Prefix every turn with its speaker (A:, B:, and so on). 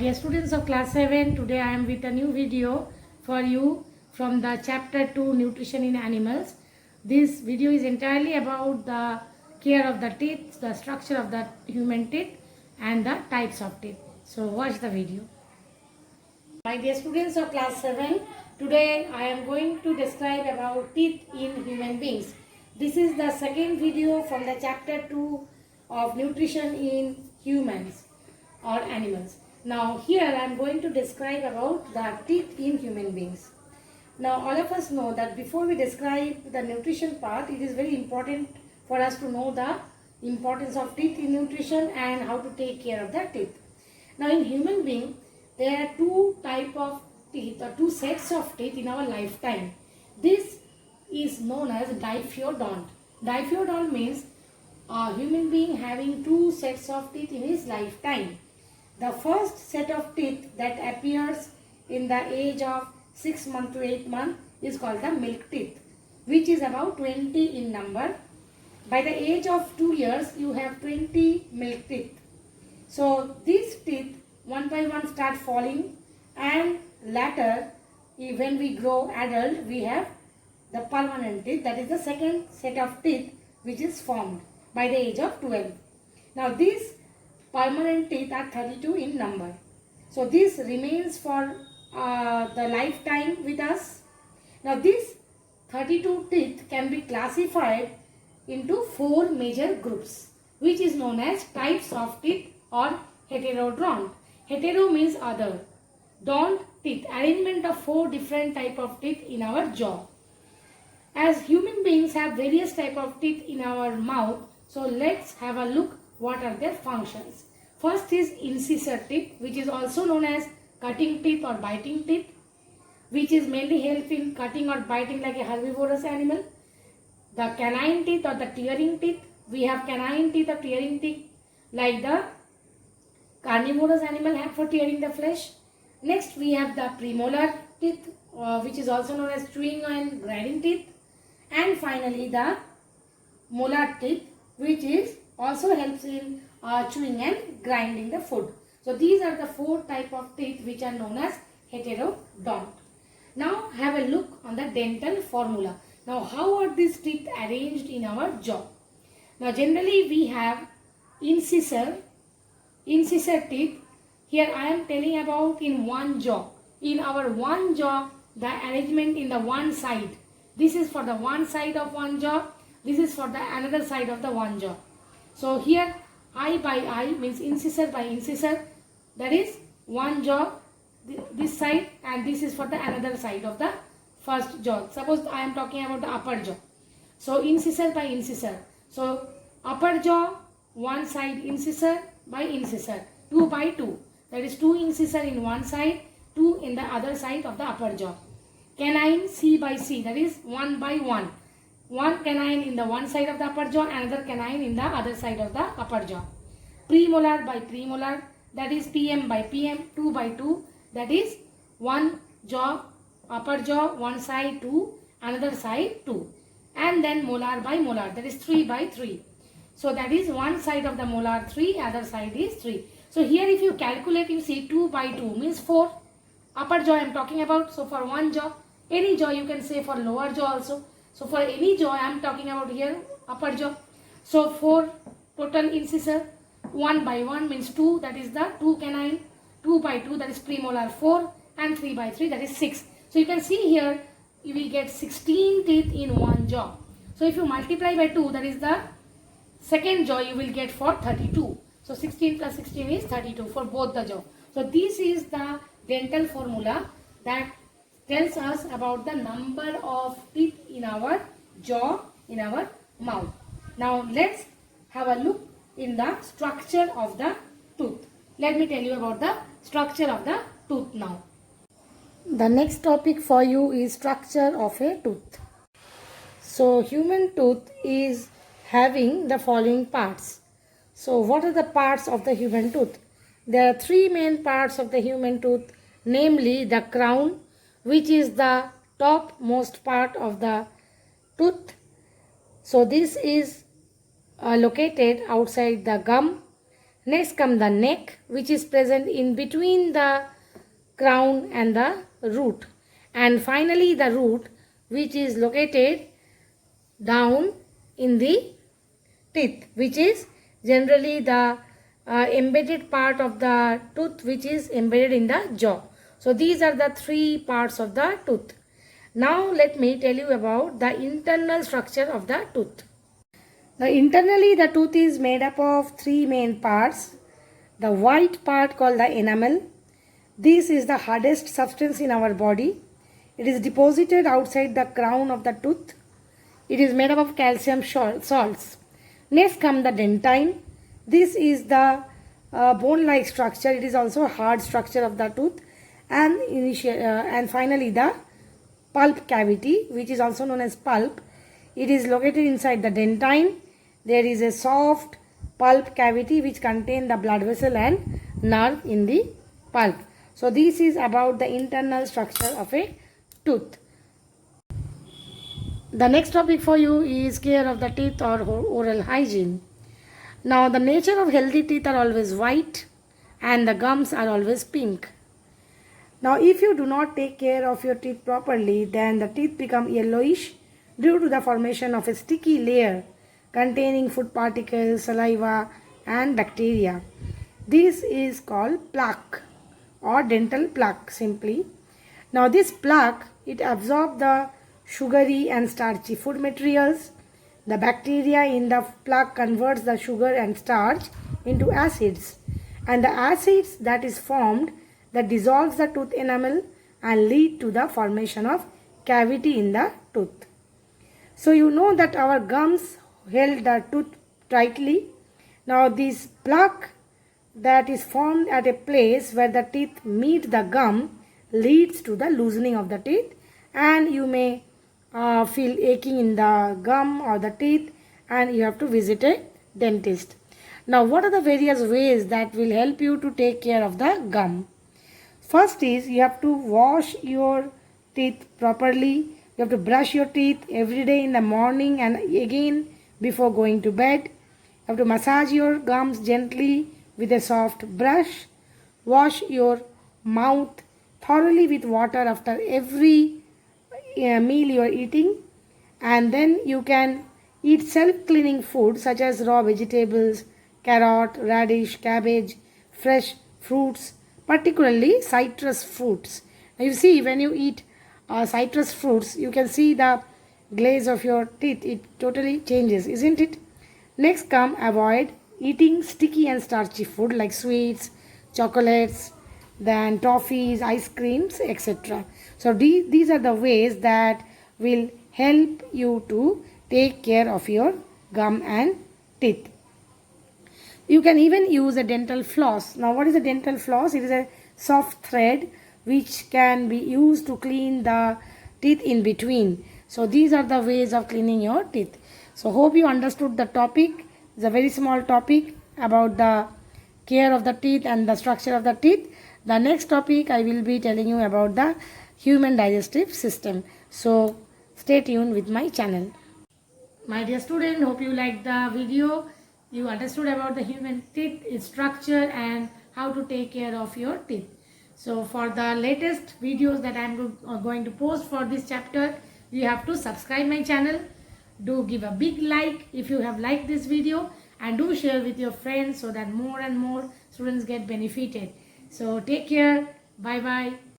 A: dear students of class 7, today I am with a new video for you from the chapter 2 Nutrition in Animals. This video is entirely about the care of the teeth, the structure of the human teeth and the types of teeth. So watch the video. My dear students of class 7, today I am going to describe about teeth in human beings. This is the second video from the chapter 2 of Nutrition in Humans or Animals. Now here I am going to describe about the teeth in human beings. Now all of us know that before we describe the nutrition part, it is very important for us to know the importance of teeth in nutrition and how to take care of the teeth. Now in human being, there are two type of teeth or two sets of teeth in our lifetime. This is known as diphyodont. Diphyodont means a human being having two sets of teeth in his lifetime. The first set of teeth that appears in the age of 6 months to 8 months is called the milk teeth, which is about 20 in number. By the age of 2 years, you have 20 milk teeth. So these teeth one by one start falling, and later when we grow adult, we have the permanent teeth, that is the second set of teeth which is formed by the age of 12. Now these permanent teeth are 32 in number. So this remains for the lifetime with us. Now these 32 teeth can be classified into 4 major groups, which is known as types of teeth or heterodont. Hetero means other. Dont, teeth, arrangement of 4 different type of teeth in our jaw. As human beings have various type of teeth in our mouth, so let's have a look what are their functions. First is incisor teeth, which is also known as cutting teeth or biting teeth, which is mainly help in cutting or biting like a herbivorous animal. The canine teeth or the tearing teeth, we have canine teeth or tearing teeth like the carnivorous animal have for tearing the flesh. Next we have the premolar teeth, which is also known as chewing and grinding teeth. And finally the molar teeth, which is also helps in chewing and grinding the food. So these are the 4 type of teeth which are known as heterodont. Now have a look on the dental formula. Now how are these teeth arranged in our jaw? Now generally we have incisor teeth. Here I am telling about in one jaw. In our one jaw, the arrangement in the one side. This is for the one side of one jaw. This is for the another side of the one jaw. So here eye by eye means incisor by incisor. That is one jaw, this side, and this is for the another side of the first jaw. Suppose I am talking about the upper jaw. So incisor by incisor. So upper jaw, one side incisor by incisor, 2 by 2. That is 2 incisor in one side, 2 in the other side of the upper jaw. Canine C by C, that is 1 by 1. One canine in the one side of the upper jaw, another canine in the other side of the upper jaw. Premolar by premolar, that is PM by PM, 2 by 2. That is one jaw, upper jaw, one side 2, another side 2. And then molar by molar, that is 3 by 3. So that is one side of the molar 3, other side is 3. So here if you calculate, you see 2 by 2 means 4. Upper jaw I am talking about. So for one jaw, any jaw you can say for lower jaw also. So for any jaw I am talking about here upper jaw. So 4 total incisor. 1 by 1 means 2, that is the 2 canine. 2 by 2, that is premolar 4, and 3 by 3, that is 6. So you can see here you will get 16 teeth in one jaw. So if you multiply by 2, that is the second jaw, you will get for 32. So 16 plus 16 is 32 for both the jaw. So this is the dental formula that tells us about the number of teeth in our jaw, in our mouth. Now let's have a look in the structure of the tooth. Let me tell you about the structure of the tooth now. The next topic for you is structure of a tooth. So human tooth is having the following parts. So what are the parts of the human tooth? There are 3 main parts of the human tooth, namely the crown, which is the topmost part of the tooth. So this is located outside the gum. Next come the neck, which is present in between the crown and the root. And finally the root, which is located down in the teeth, which is generally the embedded part of the tooth, which is embedded in the jaw. So these are the three parts of the tooth. Now let me tell you about the internal structure of the tooth. Internally the tooth is made up of three main parts. The white part called the enamel. This is the hardest substance in our body. It is deposited outside the crown of the tooth. It is made up of calcium salts. Next come the dentine. This is the bone-like structure. It is also a hard structure of the tooth. And finally the pulp cavity, which is also known as pulp. It is located inside the dentine. There is a soft pulp cavity which contains the blood vessel and nerve in the pulp. So this is about the internal structure of a tooth. The next topic for you is care of the teeth or oral hygiene. Now the nature of healthy teeth are always white and the gums are always pink. Now if you do not take care of your teeth properly, then the teeth become yellowish due to the formation of a sticky layer containing food particles, saliva and bacteria. This is called plaque or dental plaque simply. Now this plaque, it absorbs the sugary and starchy food materials. The bacteria in the plaque converts the sugar and starch into acids, and the acids that is formed that dissolves the tooth enamel and lead to the formation of cavity in the tooth. So you know that our gums held the tooth tightly. Now this plaque that is formed at a place where the teeth meet the gum leads to the loosening of the teeth, and you may feel aching in the gum or the teeth, and you have to visit a dentist. Now what are the various ways that will help you to take care of the gum? First is you have to wash your teeth properly. You have to brush your teeth every day in the morning and again before going to bed. You have to massage your gums gently with a soft brush. Wash your mouth thoroughly with water after every meal you are eating, and then you can eat self-cleaning food such as raw vegetables, carrot, radish, cabbage, fresh fruits, particularly citrus fruits. Now you see, when you eat citrus fruits, you can see the glaze of your teeth. It totally changes, isn't it? Next come avoid eating sticky and starchy food like sweets, chocolates, then toffees, ice creams, etc. So these are the ways that will help you to take care of your gum and teeth. You can even use a dental floss. Now what is a dental floss? It is a soft thread which can be used to clean the teeth in between. So these are the ways of cleaning your teeth. So hope you understood the topic. It's a very small topic about the care of the teeth and the structure of the teeth. The next topic I will be telling you about the human digestive system. So stay tuned with my channel. My dear student, hope you liked the video. You understood about the human teeth, its structure and how to take care of your teeth. So for the latest videos that I am going to post for this chapter, you have to subscribe my channel. Do give a big like if you have liked this video, and do share with your friends so that more and more students get benefited. So take care. Bye bye.